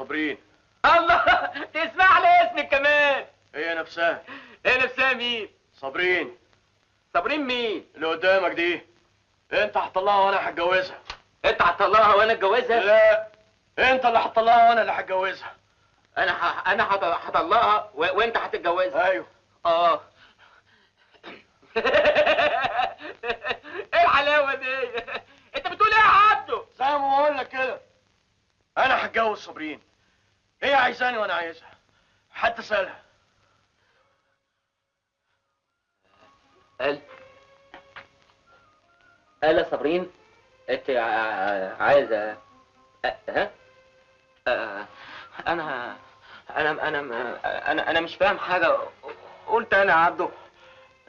صابرين. الله، تسمع لي اسمك كمان. هي نفسها. هي نفسها مين؟ صابرين. صابرين مين؟ اللي قدامك دي. انت هتطلقها وانا هتجوزها. انت هتطلقها وانا اتجوزها؟ لا، انت اللي هتطلقها وانا اللي هتجوزها. انا هطلقها وانت هتتجوزها. ايوه. اه. ايه الحلاوه دي؟ انت بتقول ايه يا عبده؟ زي ما بقول لك كده، انا هتجوز صابرين. هي عايزاني وانا عايزها. حتى سالها. قال يا صابرين، انت عايزه ها؟ انا مش فاهم حاجه. قلت انا يا عبده.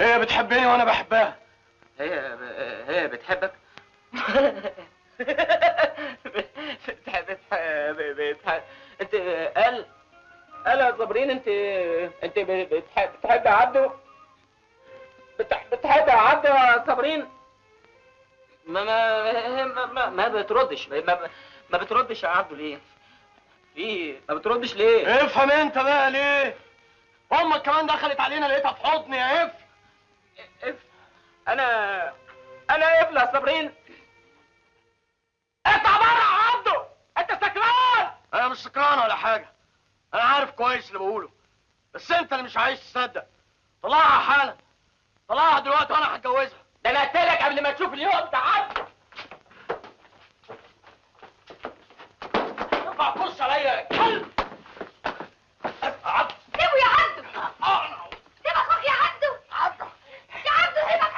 هي بتحبني وانا بحبها. هي بتحبك. بتحب انت. قال يا صابرين، انت بتحب عبده. بتحب عبده يا صابرين. ما بتردش. ما بتردش يا عبده ليه؟ ما بتردش ليه؟ افهم انت بقى ليه؟ امك كمان دخلت علينا لقيتها في حضني يا اف. انا ابن يا صابرين. اطلع بره يا عبده، انت سكران. انا مش سكران ولا حاجه، انا عارف كويس اللي بقوله، بس انت اللي مش عايز تصدق. طلعها حالا، طلعها دلوقتي وانا هتجوزها. ده انا قلتلك قبل ما تشوف اليوم ده عبده. ارفع كرسي عليا يا كلب. سيبه يا عبده. سيب اخوك يا عبده. يا عبده سيبك.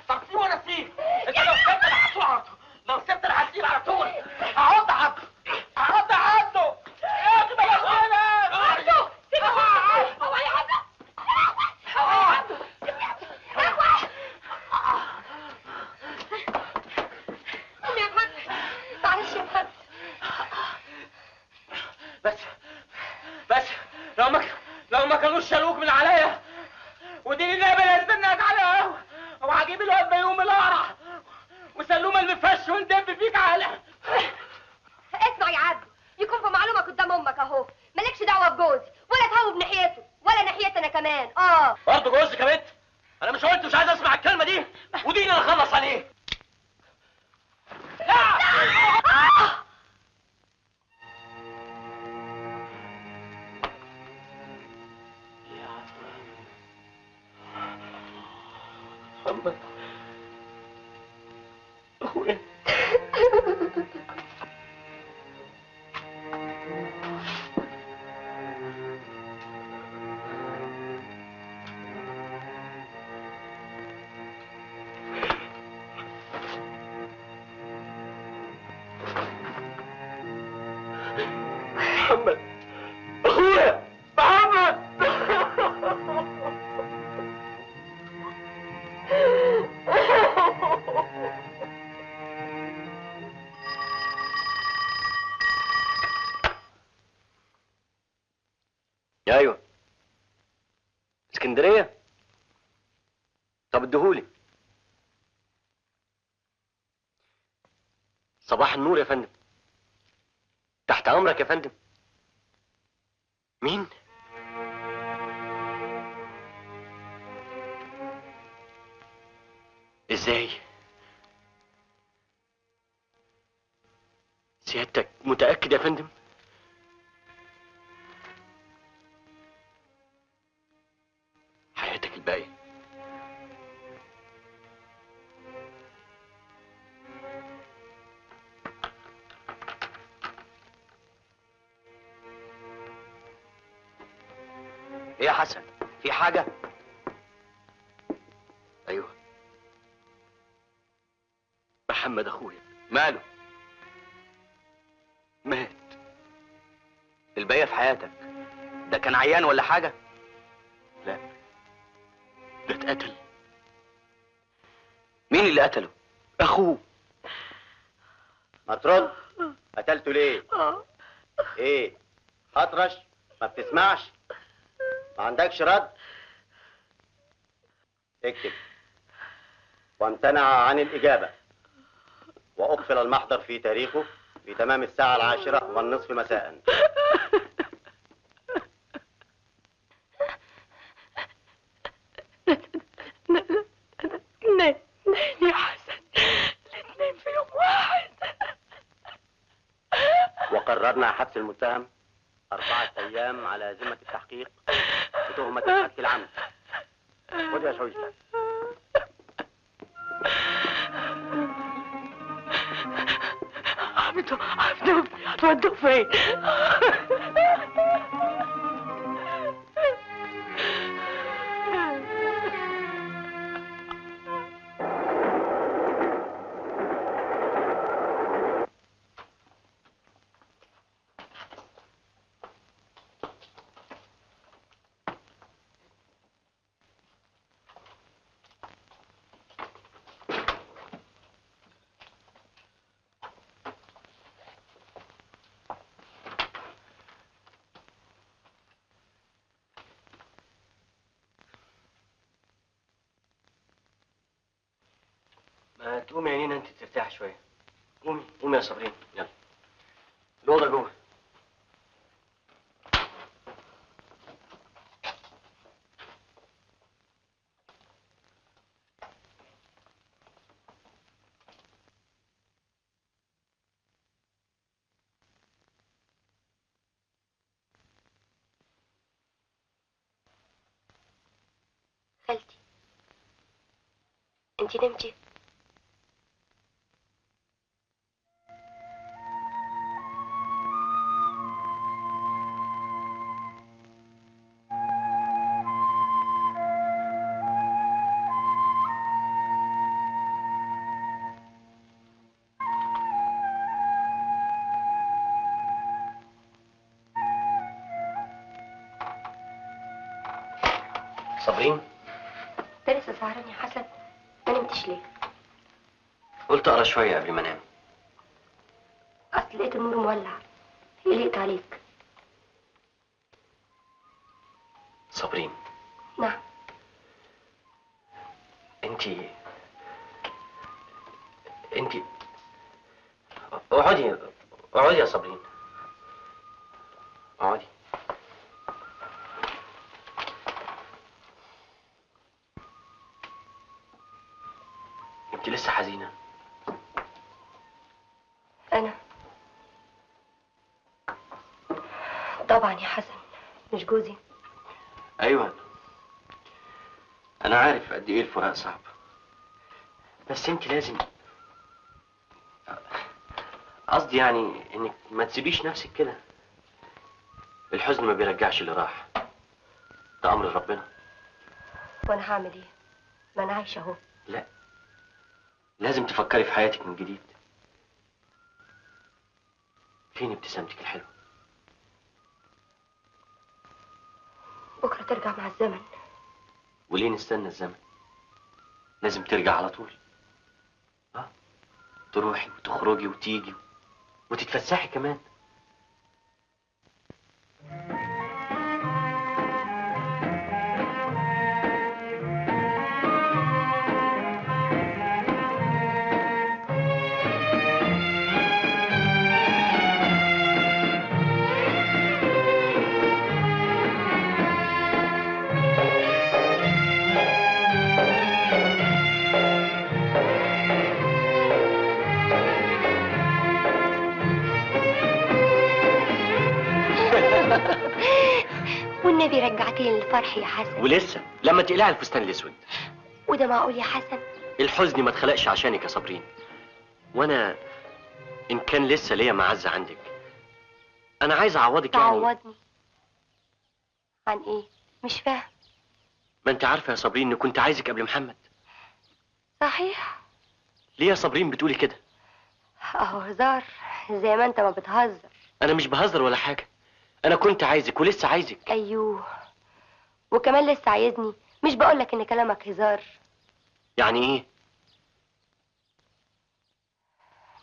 طب سيبه وانا اسيب. انت لو سبت انا هسيب. لو سبت انا هسيب على طول. هقعد عبده. هقعد عبده. ايه كده يا اخوانا؟ عبده سيبه. هو يا عبده. هو يا عبده. قوم يا محمد. معلش يا محمد. بس لو ما كانوش شالوك من عليا، ودي النبي اللي استناك عليها، وهجيب الواد بيوم القرع وسلومه المفش وندب فيك على. اسمع يا عبده، يكون في معلومك قدام امك اهو، مالكش دعوه بجوزي ولا تهوب ناحيته ولا ناحيتي انا كمان. برضه جوزك يا بنت؟ انا مش قلت مش عايز اسمع الكلمه دي؟ ودي اللي انا اخلص عليه. لا. محمد اخويا. محمد اخويا. محمد. ايوه. اسكندريه. طب اديهولي. صباح النور يا فندم. تحت امرك يا فندم. مين؟ ازاي؟ سيادتك متأكد يا فندم؟ حياتك الباقية. ايه يا حسن؟ في حاجة؟ ايوه. محمد اخويا. ماله؟ مات. الباقية في حياتك. ده كان عيان ولا حاجة؟ لا، ده اتقتل. مين اللي قتله؟ اخوه. ما ترد. قتلته ليه؟ ايه؟ هطرش؟ ما بتسمعش؟ ما عندكش رد؟ اكتب: وامتنع عن الإجابة، وأقفل المحضر في تاريخه في تمام الساعة 10:30 مساء. قررنا حبس المتهم 4 أيام على ذمة التحقيق بتهمة القتل العمد. خد يا شويش. هتودوه فين؟ ما تقومي يا نينا انت ترتاحي شويه. قومي قومي يا صابرين، يلا الاوضه جوه. خالتي، انتي نمتي؟ صابرين، انت لسه سهران يا حسن؟ ما نمتش ليه؟ قلت اقرا شويه قبل ما انام. اصل لقيت النور مولع، قلقت عليك. صابرين، نعم. انتي اقعدي اقعدي يا صابرين، اقعدي. انتي لسه حزينه؟ انا طبعا يا حسن، مش جوزي. ايوه انا عارف قد ايه الفراق صعب، بس انت لازم، قصدي يعني انك ما تسيبيش نفسك كده. الحزن ما بيرجعش اللي راح، ده امر ربنا. وانا هعمل ايه؟ ما انا عايشه اهو. لا، لازم تفكري في حياتك من جديد. فين ابتسامتك الحلوه؟ بكره ترجع مع الزمن. وليه نستنى الزمن؟ لازم ترجع على طول. تروحي وتخرجي وتيجي وتتفسحي كمان. والنبي رجعتني للفرح يا حسن. ولسه لما تقلعي الفستان الاسود. وده معقول يا حسن؟ الحزن ما اتخلقش عشانك يا صابرين، وانا ان كان لسه ليا معزه عندك انا عايز اعوضك. يعني تعوضني عن ايه؟ مش فاهم. ما انت عارفه يا صابرين اني كنت عايزك قبل محمد. صحيح؟ ليه يا صابرين بتقولي كده؟ اهو هزار، زي ما انت ما بتهزر. انا مش بهزر ولا حاجه، انا كنت عايزك ولسه عايزك. ايوه، وكمان لسه عايزني. مش بقولك ان كلامك هزار؟ يعني ايه؟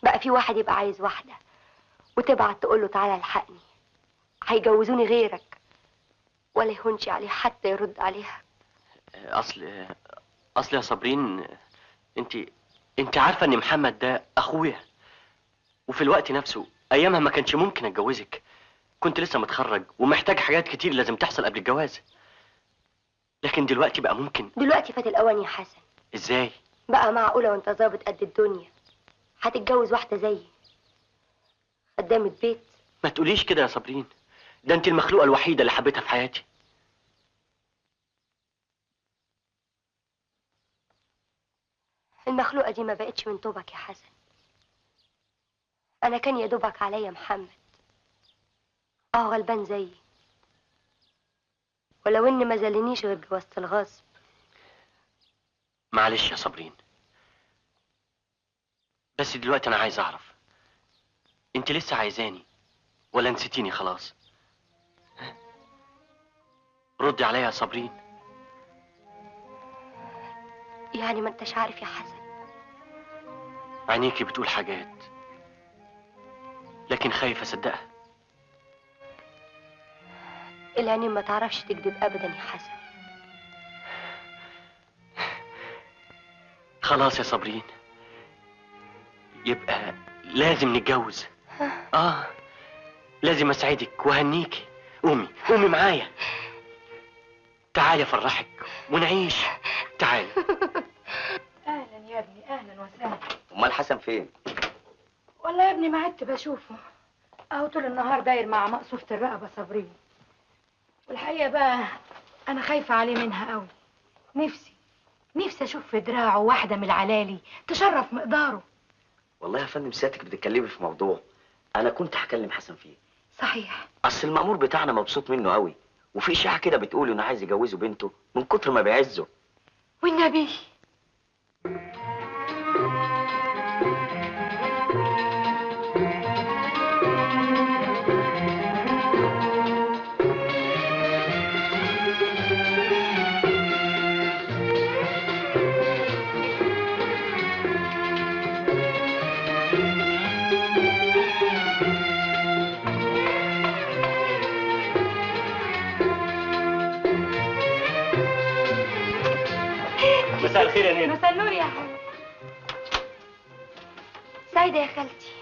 بقى في واحد يبقى عايز واحده وتبعت تقوله تعالى الحقني، هيجوزوني غيرك، ولا يهونش عليه حتى يرد عليها. اصل يا صابرين، انت عارفه ان محمد ده اخويا، وفي الوقت نفسه ايامها ما كانش ممكن اتجوزك. كنت لسه متخرج ومحتاج حاجات كتير لازم تحصل قبل الجواز، لكن دلوقتي بقى ممكن. دلوقتي فات الاوان يا حسن. ازاي؟ بقى معقوله وانت ظابط قد الدنيا هتتجوز واحده زيي خدامه بيت ما تقوليش كده يا صابرين، ده انت المخلوقة الوحيدة اللي حبيتها في حياتي. المخلوقة دي ما بقتش من طوبك يا حسن. انا كان يا دوبك عليا محمد، غلبان زيي، ولو ان ما زلنيش غير جوازة الغصب. معلش يا صابرين، بس دلوقتي انا عايز اعرف، انت لسه عايزاني ولا نسيتيني خلاص؟ ردي عليا يا صابرين. يعني ما انتش عارف يا حسن؟ عينيكي بتقول حاجات لكن خايف اصدقها. العينين ما تعرفش تكذب ابدا يا حسن. خلاص يا صابرين، يبقى لازم نتجوز. لازم اسعدك وهنيكي. قومي قومي معايا، تعالي افرحك ونعيش. تعالي. اهلا يا ابني، اهلا وسهلا. امال حسن فين؟ والله يا ابني ما عدت بشوفه، اهو طول النهار داير مع مقصوفة الرقبة صابرين. والحقيقة بقى انا خايفة عليه منها قوي. نفسي اشوف في دراعه واحدة من العلالي تشرف مقداره. والله يا فندم سيادتك بتتكلمي في موضوع انا كنت هكلم حسن فيه. صحيح. اصل المأمور بتاعنا مبسوط منه قوي، وفي اشاعه كده بتقول انه عايز يجوزه بنته من كتر ما بيعزه. والنبي. مساء الخير يا نينا. مساء النور يا حبيبي. سعيدة يا خالتي.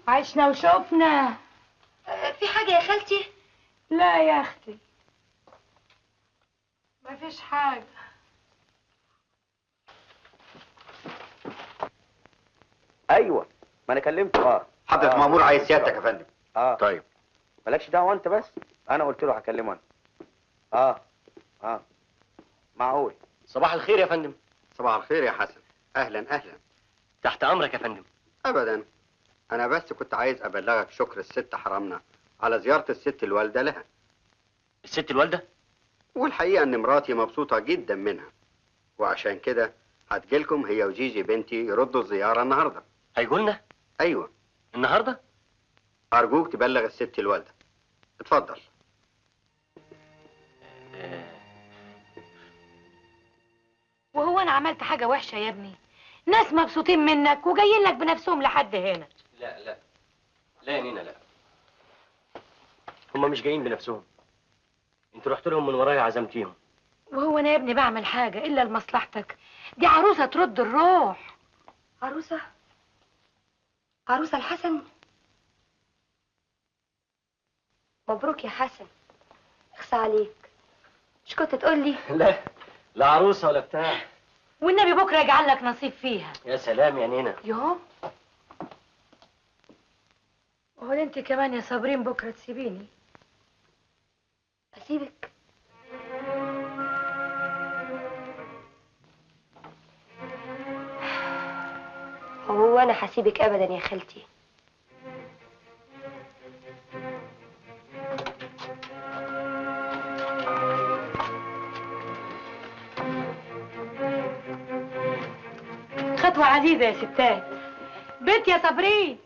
عشنا وشوفنا. في حاجة يا خالتي؟ لا يا اختي مفيش حاجة. ايوه ما انا كلمته. حضرة مأمور عايز سيادتك يا فندم. طيب مالكش دعوه انت، بس انا قلت له هكلمه انا. معقول. صباح الخير يا فندم. صباح الخير يا حسن، اهلا اهلا. تحت امرك يا فندم. ابدا، انا بس كنت عايز ابلغك شكر الست حرمنا على زيارة الست الوالدة لها. الست الوالدة؟ والحقيقة ان مراتي مبسوطة جدا منها، وعشان كده هتجيلكم هي وجيجي بنتي يردوا الزيارة النهاردة. هيقولنا؟ ايوه النهاردة؟ ارجوك تبلغ الست الوالدة. اتفضل. وهو انا عملت حاجة وحشة يا ابني؟ ناس مبسوطين منك وجايين لك بنفسهم لحد هنا. لا يا نينا، لا. هما مش جايين بنفسهم، انت رحت لهم من ورايا عزمتيهم. وهو انا يا ابني بعمل حاجة الا لمصلحتك؟ دي عروسة ترد الروح. عروسة؟ عروسة الحسن؟ مبروك يا حسن. اخصى عليك، مش كنت تقولي؟ لا عروسة ولا بتاع. والنبي بكرة يجعل لك نصيب فيها. يا سلام يا نينا. يوم وهو انت كمان يا صابرين بكرة تسيبيني؟ اسيبك؟ هو انا هسيبك ابدا يا خالتي؟ خطوة عزيزة يا ستات. بنت يا صابرين،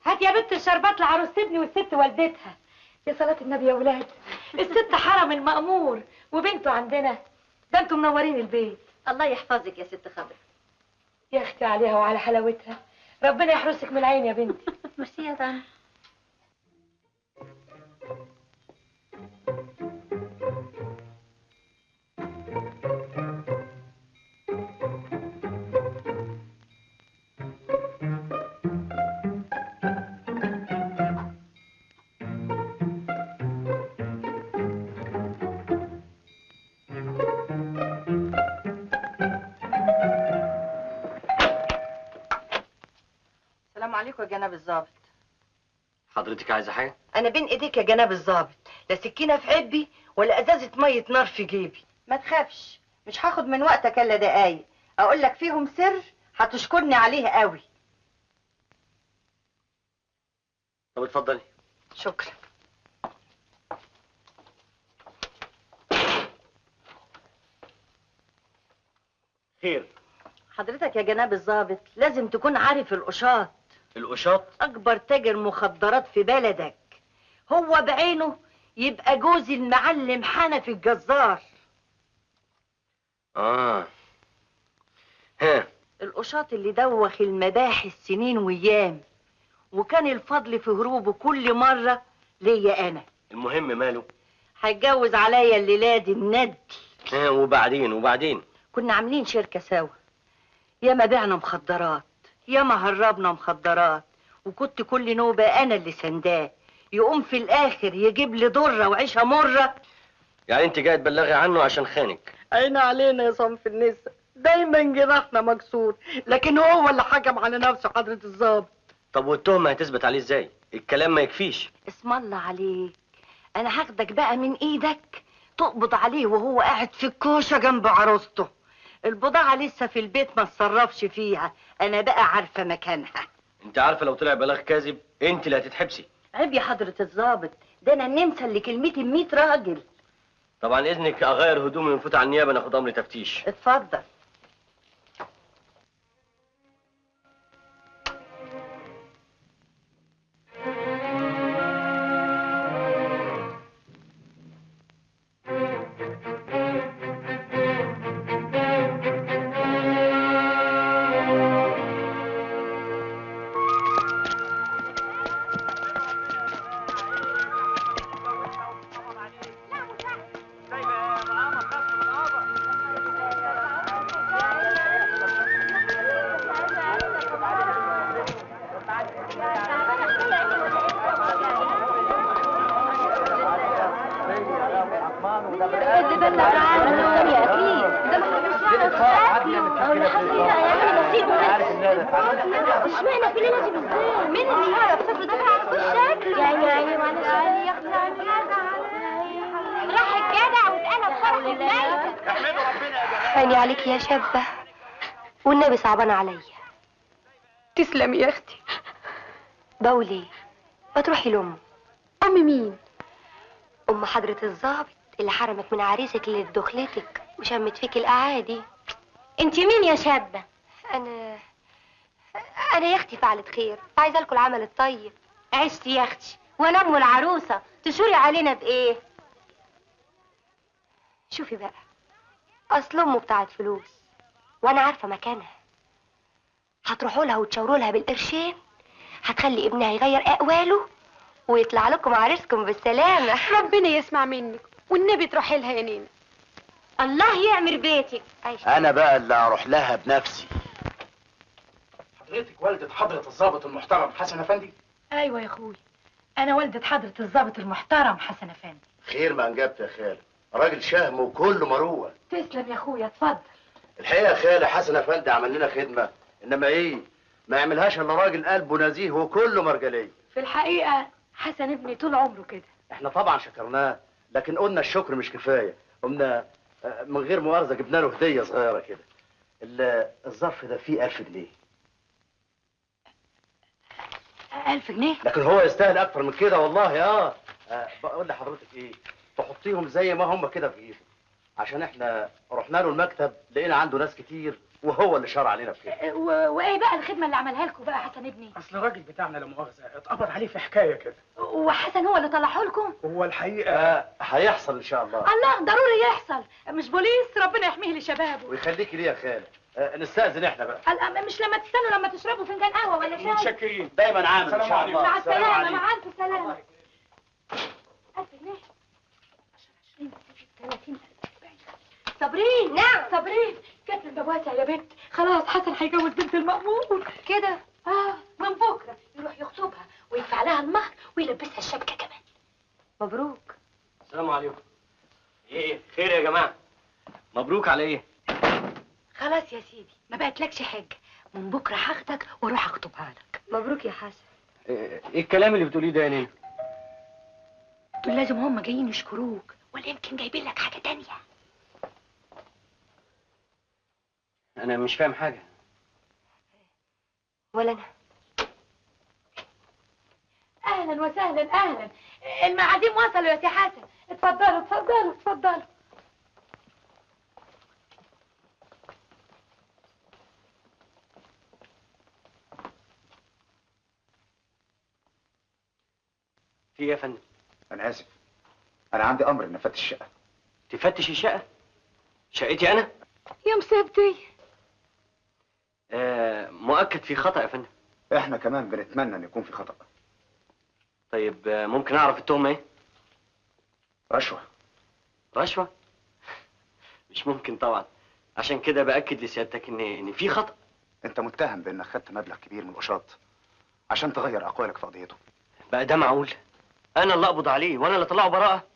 هات يا بنت الشربات لعروس ابني والست والدتها. يا صلاة النبي يا ولاد، الست حرم المأمور وبنته عندنا، ده انتوا منورين البيت. الله يحفظك يا ست خضر. يا اختي عليها وعلى حلاوتها، ربنا يحرسك من العين يا بنتي. ميرسي يا طنط. عليكم يا جناب الظابط. حضرتك عايزه حاجه؟ انا بين ايديك يا جناب الظابط، لا سكينه في عبي ولا ازازه ميه نار في جيبي. ما تخافش، مش هاخد من وقتك الا دقايق اقول لك فيهم سر هتشكرني عليه قوي. طب اتفضلي. شكرا. خير؟ حضرتك يا جناب الظابط لازم تكون عارف القشاط. القشاط؟ اكبر تاجر مخدرات في بلدك، هو بعينه يبقى جوز المعلم حنفي الجزار. ها القشاط اللي دوخ المباحث سنين وايام، وكان الفضل في هروبه كل مره ليا انا. المهم ماله؟ هيتجوز عليا الليله دي الندل. وبعدين كنا عاملين شركه سوا، ياما بعنا مخدرات، ياما هربنا مخدرات، وكنت كل نوبه انا اللي سنداه، يقوم في الاخر يجيب لي ضره وعيشه مره. يعني انت جاي تبلغي عنه عشان خانك؟ عين علينا يا صنف النسا، دايما جناحنا مكسور، لكن هو اللي حكم على نفسه حضرة الظابط. طب والتهمه هتثبت عليه ازاي؟ الكلام ما يكفيش. اسم الله عليك، انا هاخدك بقى من ايدك تقبض عليه وهو قاعد في الكوشه جنب عروسته. البضاعه لسه في البيت ما اتصرفش فيها، انا بقى عارفه مكانها. انت عارفه لو طلع بلاغ كاذب انت اللي هتتحبسي. عيب يا حضرة الظابط، ده انا النمسا اللي كلمتي 100 راجل. طبعا اذنك اغير هدومي ونفوت على النيابه ناخد امر تفتيش. اتفضل. اشمعنى كلنا دي بالذات؟ مين اللي يعرف شكله ده؟ شكله يعني معلش راح الجدع واتقلب فرح الميت. احمدوا ربنا يا جماعه. عيني عليك يا شابه، والنبي صعبان عليا. تسلمي يا اختي. بولي ما تروحي لامه. ام مين؟ ام حضرة الظابط اللي حرمك من عريسك اللي دخلتك وشمت فيك الاعادي. انت مين يا شابه؟ انا يا اختي فعلت خير، عايزه لكم العمل الطيب. عشتي يا اختي، وانا ام العروسه تشوري علينا بايه؟ شوفي بقى، اصل امه بتاعت فلوس وانا عارفه مكانها. هتروحوا لها وتشاوروا لها بالقرشين، هتخلي ابنها يغير اقواله ويطلع لكم عريسكم بالسلامه. ربنا يسمع منك، والنبي تروحي لها يا نينا. الله يعمر بيتك. انا بقى اللي اروح لها بنفسي. حضرتك والدة حضرة الضابط المحترم حسن افندي؟ ايوه يا اخوي، انا والدة حضرة الضابط المحترم حسن افندي. خير ما انجبت يا خالة، راجل شهم وكله مروه. تسلم يا اخويا، اتفضل. الحقيقه يا خالة حسن افندي عمل لنا خدمه، انما ايه ما يعملهاش الا راجل قلبه نزيه وكله مرجليه. في الحقيقه حسن ابني طول عمره كده. احنا طبعا شكرناه، لكن قلنا الشكر مش كفايه، قمنا من غير مؤاخذه جبنا له هديه صغيره كده. الظرف ده فيه 1000 جنيه. 1000 جنيه؟ لكن هو يستاهل اكتر من كده والله. بقول لحضرتك ايه، تحطيهم زي ما هم كده في ايده، عشان احنا رحنا له المكتب لقينا عنده ناس كتير وهو اللي شرع علينا بكده. وايه بقى الخدمه اللي عملها لكم بقى حسن ابني؟ اصل الراجل بتاعنا لا مؤاخذه اتقبض عليه في حكايه كده. وحسن هو اللي طلعه لكم؟ هو الحقيقه هيحصل ان شاء الله. الله، ضروري يحصل، مش بوليس، ربنا يحميه لشبابه. ويخليكي ليه يا خاله. نستأذن احنا بقى. مش لما تستنوا لما تشربوا فنجان قهوه ولا شاي؟ متشكرين. دايما عامل ان شاء الله. مع السلامه، مع الف سلامه. 1000 جنيه 20 30 صابرين. نعم. صابرين، كانت الباب واسع يا بنت، خلاص حسن هيجوز بنت المأمور كده. من بكره يروح يخطبها ويدفع لها المهر ويلبسها الشبكه كمان. مبروك. السلام عليكم. ايه خير يا جماعه؟ مبروك على ايه؟ خلاص يا سيدي، ما بقتلكش حاجه، من بكره هاخدك واروح اخطبها لك. مبروك يا حسن. ايه الكلام اللي بتقوليه ده يا نينا؟ دول لازم هم جايين يشكروك، ولا يمكن جايبين لك حاجه تانية. انا مش فاهم حاجه. ولا انا. اهلا وسهلا اهلا. المعازيم وصلوا يا سي حسن. اتفضلوا اتفضلوا اتفضلوا. في ايه يا فندم؟ انا اسف، انا عندي امر ان افتش الشقه. تفتش الشقه؟ شقتي انا؟ يا مصيبتي. مؤكد في خطأ يا فندم. احنا كمان بنتمنى ان يكون في خطأ. طيب ممكن اعرف التهمه ايه؟ رشوه. رشوه؟ مش ممكن طبعا. عشان كده باكد لسيادتك ان في خطأ. انت متهم بانك خدت مبلغ كبير من القشاط عشان تغير اقوالك في قضيته. بقى ده معقول؟ انا اللي اقبض عليه وانا اللي اطلعه براءه؟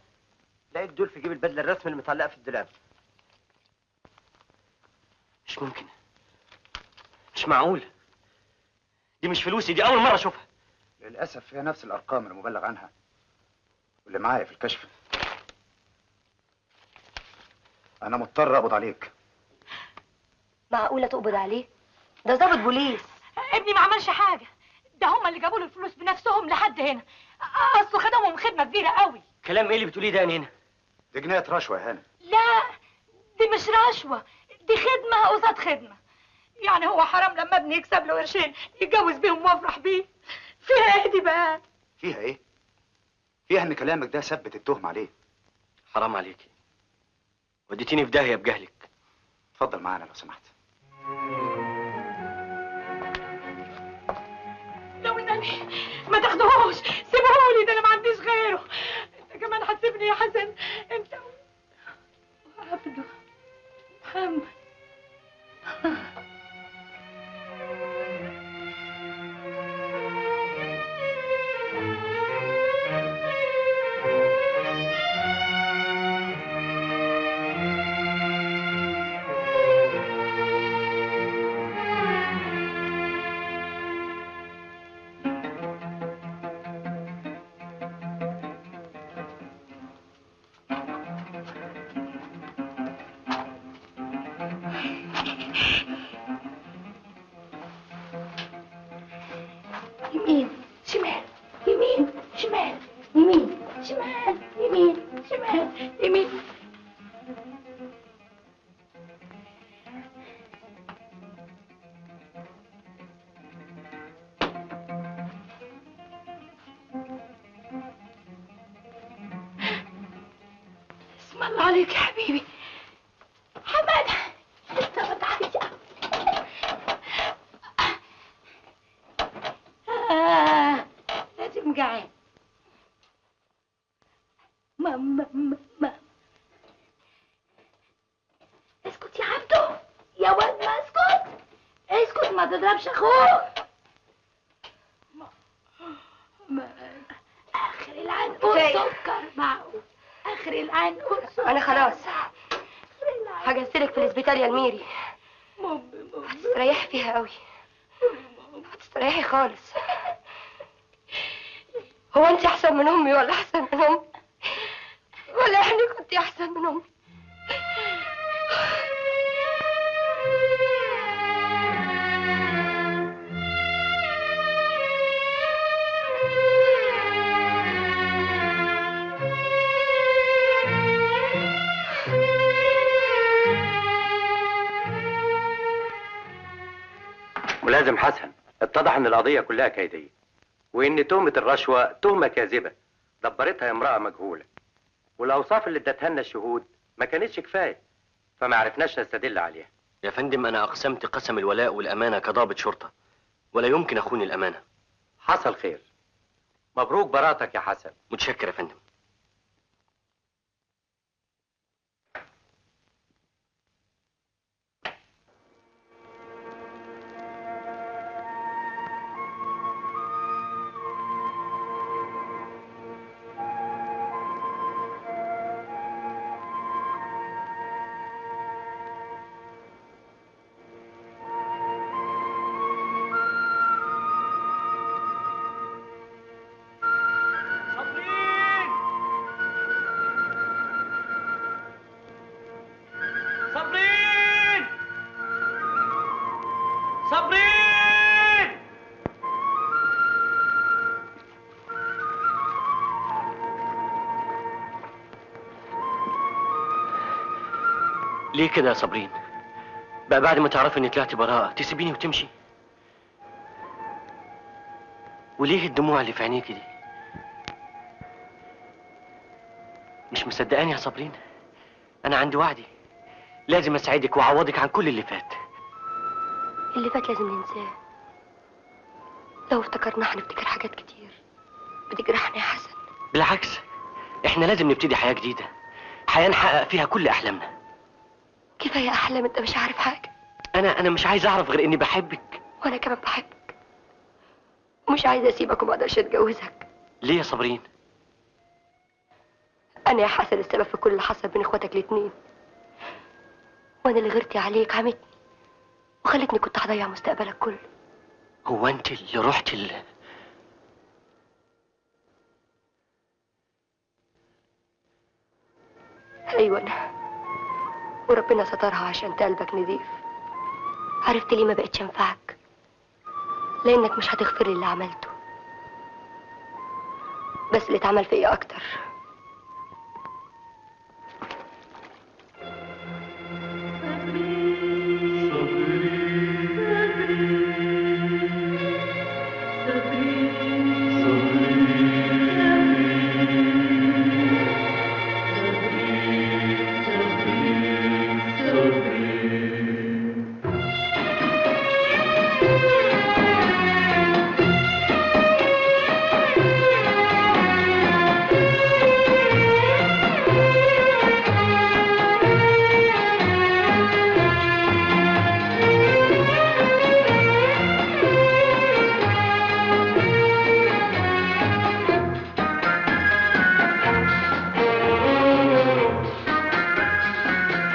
لقيت دول في جيب البدله الرسمي اللي متعلقه في الدولاب. مش ممكن. مش معقول. دي مش فلوسي، دي اول مره اشوفها. للاسف هي نفس الارقام المبلغ عنها واللي معايا في الكشف. انا مضطر اقبض عليك. معقوله تقبض عليه؟ ده ضابط بوليس. ابني ما عملش حاجه، ده هم اللي جابوا له الفلوس بنفسهم لحد هنا. اصله خدمهم خدمه كبيره قوي. كلام ايه اللي بتقوليه ده يا نينا؟ دي جنايه رشوه يا هانم. لا دي مش رشوه، دي خدمه قصاد خدمه. يعني هو حرام لما ابني يكسب له قرشين يتجوز بيهم وافرح بيه؟ فيها ايه دي بقى؟ فيها ايه؟ فيها ان كلامك ده ثبت التهم عليه. حرام عليكي، وديتيني في داهيه بجهلك. اتفضل معانا لو سمحت. لو النبي ما تاخدوهوش، سيبوهولي، ده انا ما عنديش غيره. انت كمان هتسيبني يا حسن؟ انت عبده محمد. يمين شمال يمين شمال يمين شمال يمين شمال يمين. اسم الله عليك يا حبيبي. حماده انت بتعيط. لازم جعان. ما اسكت يا عبده يا ولد، ما اسكت اسكت، ما تضربش اخوك. اخر العنقود سكر معقول. اخر العنقود سكر. انا خلاص هجسلك في الاسبيتال يا الميري. هتستريحي فيها قوي، هتستريحي خالص. هو انت احسن من امي ولا احسن من امي؟ ولا يعني كنت احسن من امي؟ ملازم حسن، اتضح ان القضيه كلها كيديه، وان تهمه الرشوه تهمه كاذبه دبرتها امراه مجهوله، والاوصاف اللي ادتها لنا الشهود ما كانتش كفايه، فما عرفناش نستدل عليها. يا فندم انا اقسمت قسم الولاء والامانه كضابط شرطه، ولا يمكن اخون الامانه. حصل خير. مبروك براءتك يا حسن. متشكر يا فندم. ليه كده يا صابرين؟ بقى بعد ما تعرفي اني طلعت براءة تسيبيني وتمشي؟ وليه الدموع اللي في عينيكي دي؟ مش مصدقاني يا صابرين؟ انا عندي وعدي، لازم اساعدك واعوضك عن كل اللي فات. اللي فات لازم ننساه. لو افتكرنا هنفتكر حاجات كتير بتجرحنا يا حسن. بالعكس، احنا لازم نبتدي حياة جديدة، حياة نحقق فيها كل احلامنا. كفايه احلام، انت مش عارف حاجه. انا مش عايز اعرف غير اني بحبك. وانا كمان بحبك، ومش عايزه اسيبك وما اقدرش اتجوزك. ليه يا صابرين؟ انا يا حسن السبب في كل اللي حصل بين اخواتك الاتنين، وانا اللي غيرتي عليك عمتني وخلتني كنت هضيع مستقبلك كله. هو انت اللي رحت ايوه انا، وربنا سترها عشان قلبك نضيف. عرفت ليه ما بقتش انفعك؟ لانك مش هتغفر لي اللي عملته، بس اللي اتعمل فيا اكتر.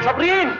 صابرين